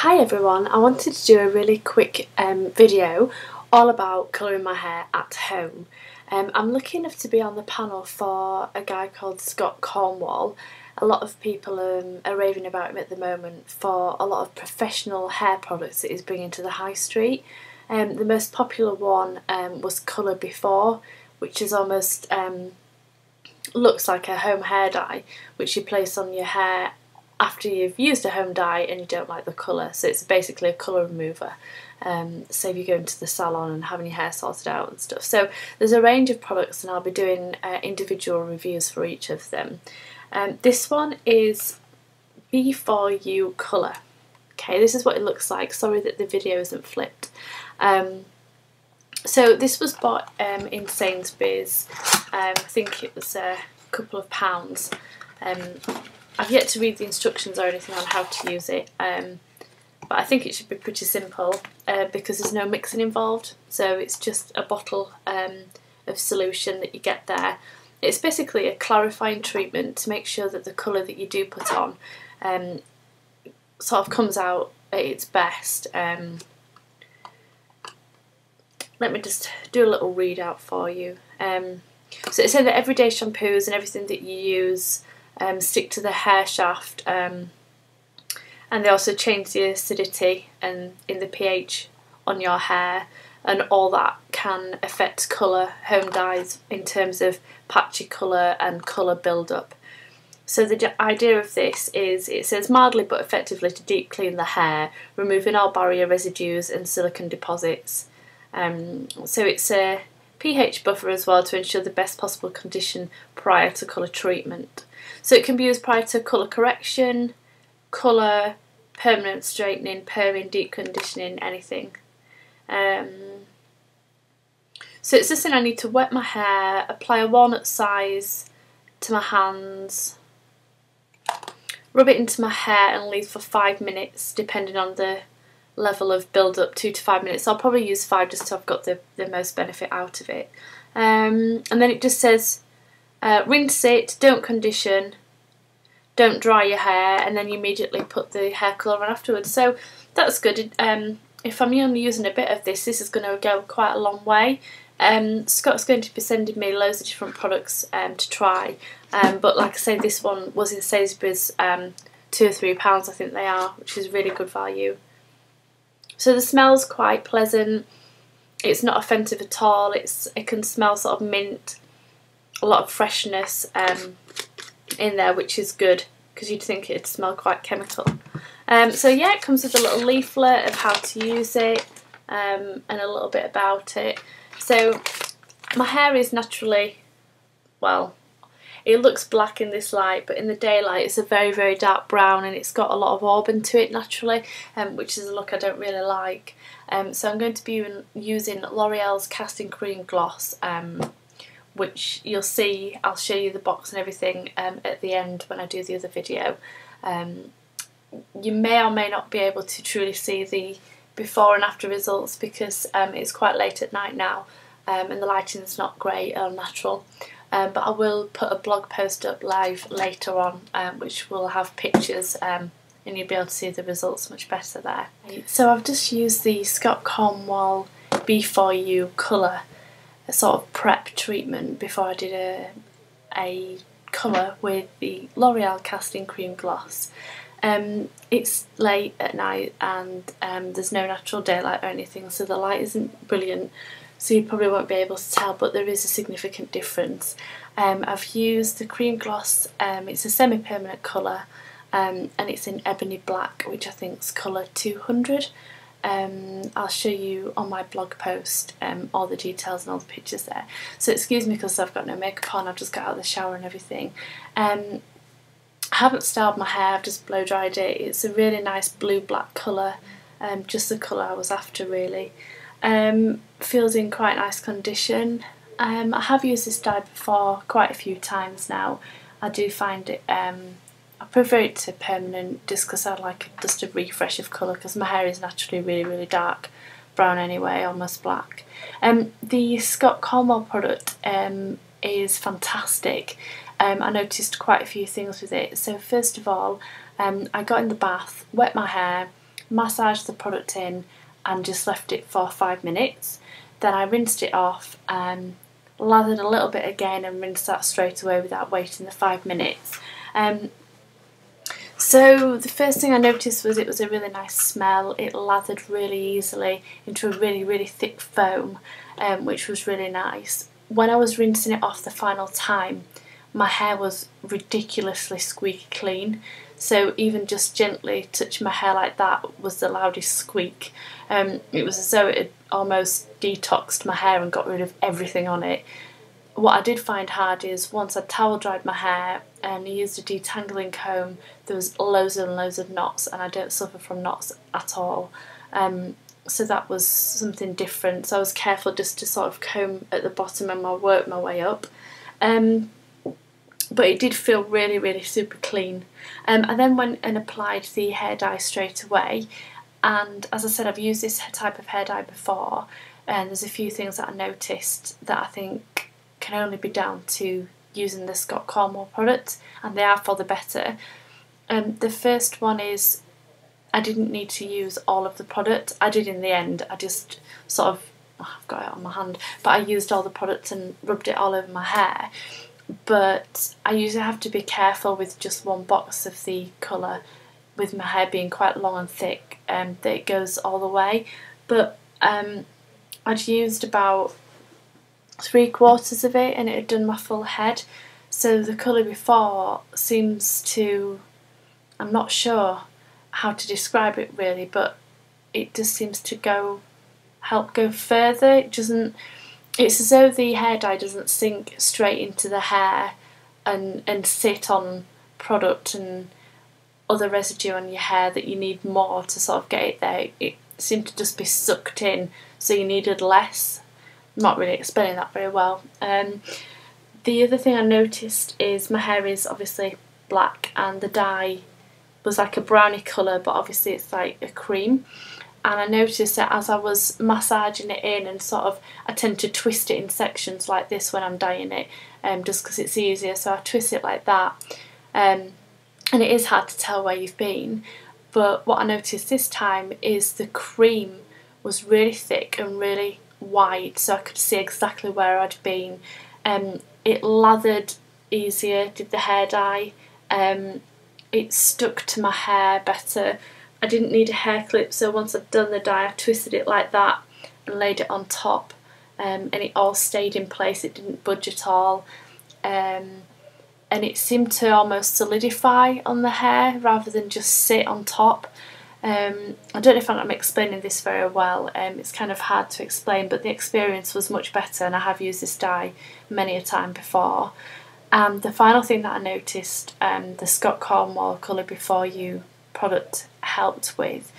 Hi everyone, I wanted to do a really quick video all about colouring my hair at home. I'm lucky enough to be on the panel for a guy called Cornwall. A lot of people are raving about him at the moment for a lot of professional hair products that he's bringing to the high street. The most popular one was Colour Before, which is almost looks like a home hair dye which you place on your hair after you've used a home dye and you don't like the colour. So it's basically a colour remover. Say if you go into the salon and having your hair sorted out and stuff. So there's a range of products and I'll be doing individual reviews for each of them. This one is Before You Colour. Okay, this is what it looks like. Sorry that the video isn't flipped. So this was bought in Sainsbury's. I think it was a couple of pounds. I've yet to read the instructions or anything on how to use it, but I think it should be pretty simple because there's no mixing involved. So it's just a bottle of solution that you get there. It's basically a clarifying treatment to make sure that the colour that you do put on sort of comes out at its best. Let me just do a little readout for you. So it said that everyday shampoos and everything that you use stick to the hair shaft, and they also change the acidity and in the pH on your hair, and all that can affect colour, home dyes, in terms of patchy colour and colour build-up. So the idea of this is, it says mildly but effectively to deep clean the hair, removing all barrier residues and silicone deposits. So it's a pH buffer as well to ensure the best possible condition prior to colour treatment. So it can be used prior to colour correction, colour, permanent straightening, perming, deep conditioning, anything. So it's just saying I need to wet my hair, apply a walnut size to my hands, rub it into my hair and leave for 5 minutes depending on the level of build up, 2 to 5 minutes. I'll probably use 5 just so I've got the most benefit out of it. And then it just says rinse it, don't condition, don't dry your hair, and then you immediately put the hair colour on afterwards. So that's good. If I'm only using a bit of this is going to go quite a long way. Scott's going to be sending me loads of different products to try, but like I say, this one was in Sainsbury's, £2 or £3 I think they are, which is really good value. So the smell's quite pleasant. It's not offensive at all. It can smell sort of mint, a lot of freshness in there, which is good because you'd think it'd smell quite chemical. So yeah, it comes with a little leaflet of how to use it and a little bit about it. So my hair is naturally, well, it looks black in this light, but in the daylight it's a very, very dark brown, and it's got a lot of auburn to it naturally, which is a look I don't really like. So I'm going to be using L'Oreal's Casting Cream Gloss, which you'll see, I'll show you the box and everything at the end when I do the other video. You may or may not be able to truly see the before and after results because it's quite late at night now, and the lighting's not great or natural. But I will put a blog post up live later on, which will have pictures, and you'll be able to see the results much better there. So I've just used the Scott Cornwall Before You Colour, a sort of prep treatment before I did a colour with the L'Oreal Casting Cream Gloss. It's late at night and there's no natural daylight or anything, so the light isn't brilliant, so you probably won't be able to tell, but there is a significant difference. I've used the cream gloss, it's a semi-permanent colour, and it's in ebony black, which I think is colour 200. I'll show you on my blog post all the details and all the pictures there. So excuse me because I've got no makeup on, I've just got out of the shower and everything. I haven't styled my hair, I've just blow dried it. It's a really nice blue-black colour, just the colour I was after really. Feels in quite nice condition. I have used this dye before quite a few times now. I do find it, I prefer it to permanent just because I like just a refresh of colour, because my hair is naturally really, really dark brown anyway, almost black. The Scott Cornwall product is fantastic. I noticed quite a few things with it. So first of all, I got in the bath, wet my hair, massaged the product in and just left it for 5 minutes. Then I rinsed it off, lathered a little bit again and rinsed that straight away without waiting the 5 minutes. So the first thing I noticed was it was a really nice smell. It lathered really easily into a really, really thick foam, which was really nice. When I was rinsing it off the final time, my hair was ridiculously squeaky clean. So even just gently touching my hair like that was the loudest squeak. It was as though it had almost detoxed my hair and got rid of everything on it. What I did find hard is once I towel dried my hair and used a detangling comb, there was loads and loads of knots, and I don't suffer from knots at all. So that was something different. So I was careful just to sort of comb at the bottom and work my way up. But it did feel really, really super clean. I then went and applied the hair dye straight away. And as I said, I've used this type of hair dye before, and there's a few things that I noticed that I think can only be down to using the Cornwall product, and they are for the better. The first one is I didn't need to use all of the product. I did in the end. I just sort of, I've got it on my hand, but I used all the product and rubbed it all over my hair. But I usually have to be careful with just one box of the colour, with my hair being quite long and thick, that it goes all the way. But I'd used about 3/4 of it and it had done my full head. So the colour before seems to, I'm not sure how to describe it really, but it just seems to help go further. It's as though the hair dye doesn't sink straight into the hair and sit on product and other residue on your hair that you need more to sort of get it there. It seemed to just be sucked in, so you needed less. I'm not really explaining that very well. The other thing I noticed is my hair is obviously black and the dye was like a browny colour, but obviously it's like a cream. And I noticed that as I was massaging it in and sort of, I tend to twist it in sections like this when I'm dyeing it, just because it's easier, so I twist it like that. And it is hard to tell where you've been, but what I noticed this time is the cream was really thick and really wide, so I could see exactly where I'd been. It lathered easier, did the hair dye. It stuck to my hair better. I didn't need a hair clip, so once I'd done the dye I twisted it like that and laid it on top, and it all stayed in place, it didn't budge at all, and it seemed to almost solidify on the hair rather than just sit on top. I don't know if I'm explaining this very well, it's kind of hard to explain, but the experience was much better, and I have used this dye many a time before. And the final thing that I noticed, the Cornwall Colour Before You product helped with,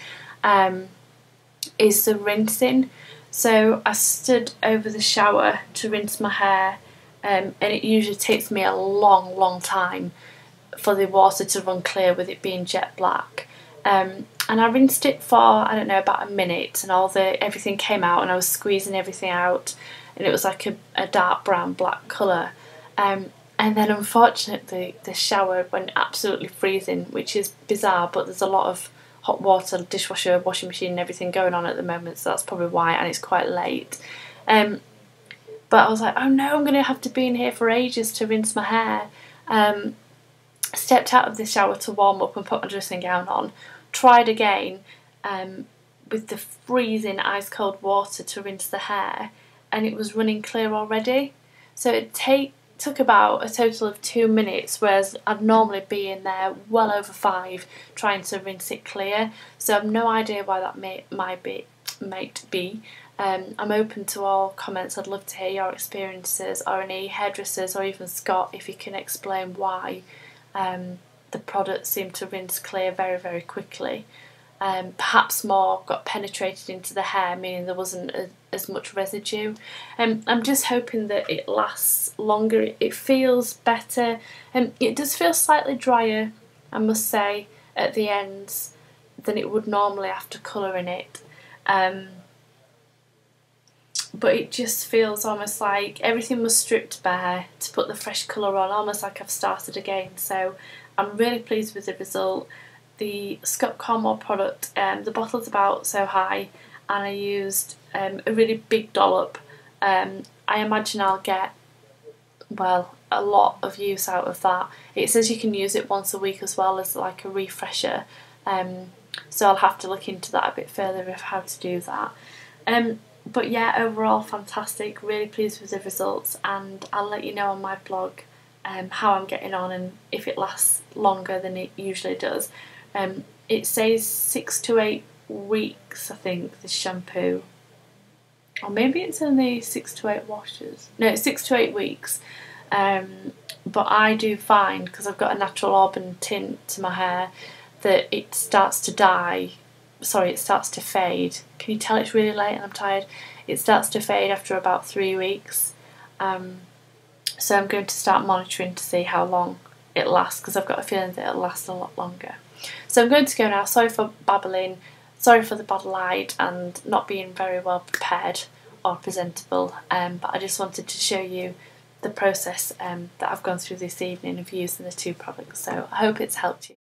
is the rinsing. So I stood over the shower to rinse my hair, and it usually takes me a long time for the water to run clear with it being jet black. And I rinsed it for, I don't know, about a minute, and everything came out and I was squeezing everything out, and it was like a dark brown black colour. And then unfortunately the shower went absolutely freezing, which is bizarre, but there's a lot of hot water, dishwasher, washing machine and everything going on at the moment, so that's probably why, and it's quite late. But I was like, oh no, I'm going to have to be in here for ages to rinse my hair. Stepped out of the shower to warm up and put my dressing gown on, tried again with the freezing ice cold water to rinse the hair, and it was running clear already. So it took about a total of 2 minutes, whereas I'd normally be in there well over 5 trying to rinse it clear. So I've no idea why that might be. I'm open to all comments. I'd love to hear your experiences, or any hairdressers, or even Scott, if you can explain why the product seemed to rinse clear very quickly. Perhaps more got penetrated into the hair, meaning there wasn't as much residue. I'm just hoping that it lasts longer. It feels better, and it does feel slightly drier, I must say, at the ends than it would normally after colouring it. But it just feels almost like everything was stripped bare to put the fresh colour on, almost like I've started again. So I'm really pleased with the result. the Cornwall product. The bottle's about so high, and I used a really big dollop. I imagine I'll get, well, a lot of use out of that. It says you can use it once a week as well as like a refresher, so I'll have to look into that a bit further of how to do that. But yeah, overall fantastic, really pleased with the results, and I'll let you know on my blog how I'm getting on and if it lasts longer than it usually does. It says 6 to 8 weeks, I think, this shampoo. Or maybe it's only 6 to 8 washes. No, it's 6 to 8 weeks. But I do find, because I've got a natural auburn tint to my hair, that it starts to die. Sorry, it starts to fade. Can you tell it's really late and I'm tired? It starts to fade after about 3 weeks. So I'm going to start monitoring to see how long it lasts, because I've got a feeling that it'll last a lot longer. So I'm going to go now. Sorry for babbling. Sorry for the bad light and not being very well prepared or presentable, but I just wanted to show you the process that I've gone through this evening of using the two products. So I hope it's helped you.